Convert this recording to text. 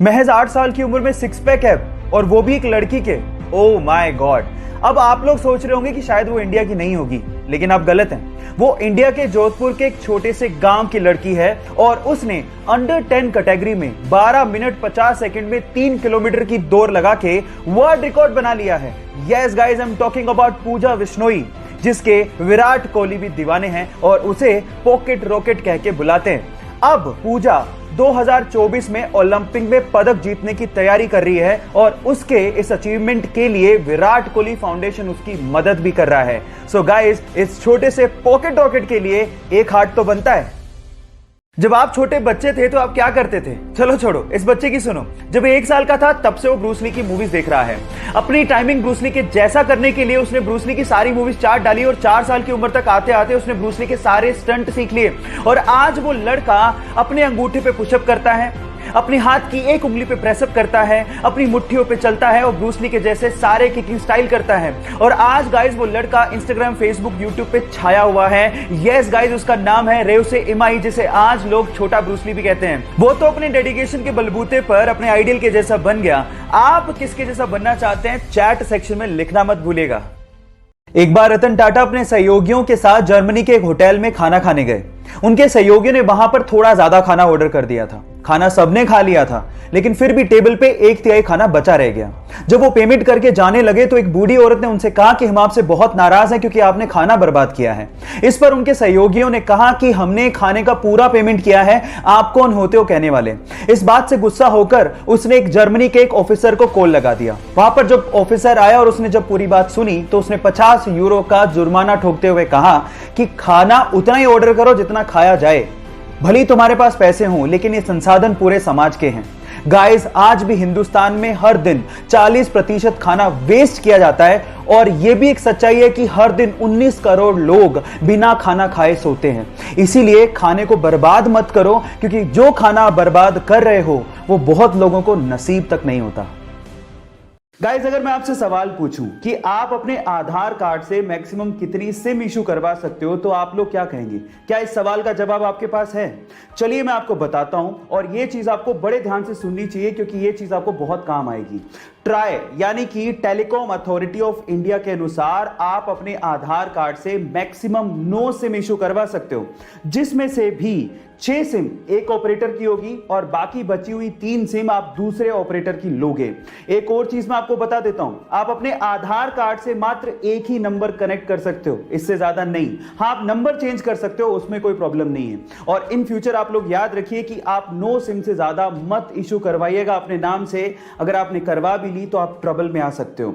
महज 8 साल की उम्र में 6 पैक है और वो भी एक लड़की के। Oh my God. अब आप लोग सोच रहे होंगे कि शायद वो इंडिया की नहीं होगी, लेकिन आप गलत हैं। वो इंडिया के जोधपुर के एक छोटे से गांव की लड़की है और उसने अंडर 10 कैटेगरी में 12 मिनट 50 सेकंड में 3 किलोमीटर की दौड़ लगा के वर्ल्ड रिकॉर्ड बना लिया है। Yes guys, I am talking about Pooja Bishnoi, जिसके विराट कोहली भी दीवाने हैं और उसे पॉकेट रॉकेट कह के बुलाते हैं। अब पूजा 2024 में ओलंपिक में पदक जीतने की तैयारी कर रही है और उसके इस अचीवमेंट के लिए विराट कोहली फाउंडेशन उसकी मदद भी कर रहा है। सो गाइस, इस छोटे से पॉकेट रॉकेट के लिए एक हार्ट तो बनता है। जब आप छोटे बच्चे थे तो आप क्या करते थे? चलो छोड़ो, इस बच्चे की सुनो। जब 1 साल का था तब से वो ब्रूस ली की मूवीज देख रहा है। अपनी टाइमिंग ब्रूस ली के जैसा करने के लिए उसने ब्रूस ली की सारी मूवीज चार्ट डाली और 4 साल की उम्र तक आते आते उसने ब्रूस ली के सारे स्टंट सीख लिए और आज वो लड़का अपने अंगूठे पे पुशअप करता है, अपने हाथ की एक उंगली पे प्रेसअप करता है, अपनी मुट्ठियों पे चलता है और ब्रूस ली के जैसे सारे किकिंग स्टाइल करता है। और आज गाइस वो लड़का इंस्टाग्राम, फेसबुक, यूट्यूब पे छाया हुआ है। यस गाइस, उसका नाम है रेउसे इमाई, जिसे आज लोग छोटा ब्रूस ली भी कहते हैं। वो तो अपने डेडिकेशन के बलबूते पर अपने आइडियल के जैसा बन गया। आप किसके जैसा बनना चाहते हैं? चैट सेक्शन में लिखना मत भूलिएगा। एक बार रतन टाटा अपने सहयोगियों के साथ जर्मनी के एक होटल में खाना खाने गए। उनके सहयोगियों ने वहां पर थोड़ा ज्यादा खाना ऑर्डर कर दिया था। खाना सबने खा लिया था, लेकिन फिर भी टेबल पे 1/3 खाना बचा रह गया। जब वो पेमेंट करके जाने लगे तो एक बूढ़ी औरत ने उनसे कहा कि हम आपसे बहुत नाराज हैं क्योंकि आपने खाना बर्बाद किया है। इस पर उनके सहयोगियों ने कहा कि हमने खाने का पूरा पेमेंट किया है, आप कौन होते हो कहने वाले। इस बात से गुस्सा होकर उसने एक जर्मनी के एक ऑफिसर को कॉल लगा दिया। वहां पर जब ऑफिसर आया और उसने जब पूरी बात सुनी तो उसने 50 यूरो का जुर्माना ठोकते हुए कहा कि खाना उतना ही ऑर्डर करो जितना खाया जाए। भले तुम्हारे पास पैसे हों, लेकिन ये संसाधन पूरे समाज के हैं। गाइस, आज भी हिंदुस्तान में हर दिन 40% खाना वेस्ट किया जाता है और यह भी एक सच्चाई है कि हर दिन 19 करोड़ लोग बिना खाना खाए सोते हैं। इसीलिए खाने को बर्बाद मत करो, क्योंकि जो खाना बर्बाद कर रहे हो वो बहुत लोगों को नसीब तक नहीं होता। गाइस, अगर मैं आपसे सवाल पूछूं कि आप अपने आधार कार्ड से मैक्सिमम कितनी सिम इशू करवा सकते हो तो आप लोग क्या कहेंगे? क्या इस सवाल का जवाब आपके पास है? चलिए मैं आपको बताता हूं और यह चीज आपको बड़े ध्यान से सुननी चाहिए क्योंकि यह चीज आपको बहुत काम आएगी। ट्राई यानी कि टेलीकॉम अथॉरिटी ऑफ इंडिया के अनुसार आप अपने आधार कार्ड से मैक्सिमम 9 सिम इशू करवा सकते हो, जिसमें से भी 6 सिम एक ऑपरेटर की होगी और बाकी बची हुई 3 सिम आप दूसरे ऑपरेटर की लोगे। एक और चीज मैं आपको बता देता हूं, आप अपने आधार कार्ड से मात्र एक ही नंबर कनेक्ट कर सकते हो, इससे ज्यादा नहीं। हाँ, आप नंबर चेंज कर सकते हो, उसमें कोई प्रॉब्लम नहीं है। और इन फ्यूचर आप लोग याद रखिए कि आप 9 सिम से ज्यादा मत इशू करवाइएगा अपने नाम से। अगर आपने करवा भी ली तो आप ट्रबल में आ सकते हो।